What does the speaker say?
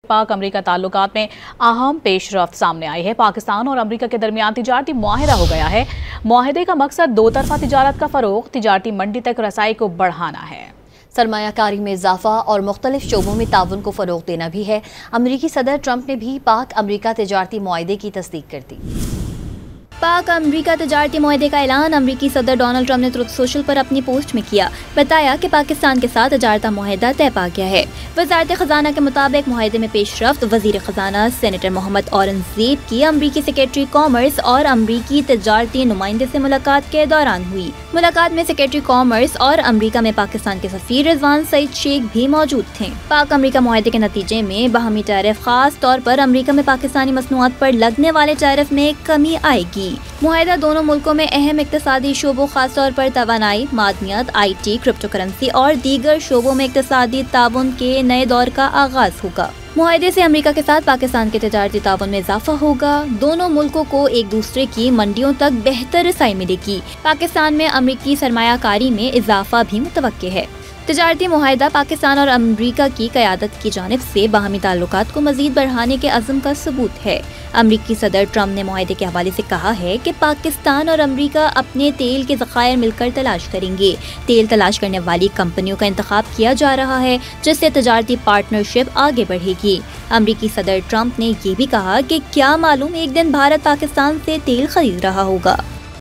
पाक अमरीका ताल्लुकात में अहम पेशरफ्त सामने आई है। पाकिस्तान और अमरीका के दरमियान तिजारती मुआहिदा हो गया है। मुआहिदे का मकसद दो तरफा तिजारत का फरोग, तिजारती मंडी तक रसाई को बढ़ाना है, सरमायाकारी में इजाफा और मुख्तलिफ शोबों में ताउन को फरोग देना भी है। अमरीकी सदर ट्रंप ने भी पाक अमरीका तिजारती मुआहिदे की तस्दीक कर दी। पाक अमरीका तजारती मुआहिदे का ऐलान अमरीकी सदर डोनाल्ड ट्रंप ने ट्रुथ सोशल पर अपनी पोस्ट में किया। बताया कि पाकिस्तान के साथ तजारती मुआहिदा तय पा गया है। वजारत खजाना के मुताबिक मुआहिदे में पेशरफ्त वजीर खजाना सेनेटर मोहम्मद औरंगजेब की अमरीकी सेक्रेटरी कॉमर्स और अमरीकी तजारती नुमाइंदे से मुलाकात के दौरान हुई। मुलाकात में सेक्रेटरी कॉमर्स और अमरीका में पाकिस्तान के सफीर रिजवान सईद शेख भी मौजूद थे। पाक अमरीका मुआहिदे के नतीजे में बाहमी टैरिफ, खास तौर पर अमरीका में पाकिस्तानी मसनूआत पर लगने वाले टैरिफ में कमी आएगी। मुआहिदा दोनों मुल्कों में अहम इक्तिसादी शोबों, खास तौर पर तवानाई, मादनियात, IT, क्रिप्टो करेंसी और दीगर शोबों में इक्तिसादी ताउन के नए दौर का आगाज होगा। मुआहिदे से अमेरिका के साथ पाकिस्तान के तजारती ताउन में इजाफा होगा। दोनों मुल्कों को एक दूसरे की मंडियों तक बेहतर रसाई मिलेगी। पाकिस्तान में अमरीकी सरमायाकारी में इजाफा भी मुतवक्के है। तजारती मुआहिदा पाकिस्तान और अमरीका की क़यादत की जानिब से बाहमी ताल्लुकात को मज़ीद बढ़ाने के अज़्म का सबूत है। अमरीकी सदर ट्रंप ने मुआहिदे के हवाले से कहा है कि पाकिस्तान और अमरीका अपने तेल के ज़खायर मिलकर तलाश करेंगे। तेल तलाश करने वाली कंपनियों का इंतखाब किया जा रहा है, जिससे तजारती पार्टनरशिप आगे बढ़ेगी। अमरीकी सदर ट्रंप ने ये भी कहा कि क्या मालूम एक दिन भारत पाकिस्तान से तेल खरीद रहा होगा।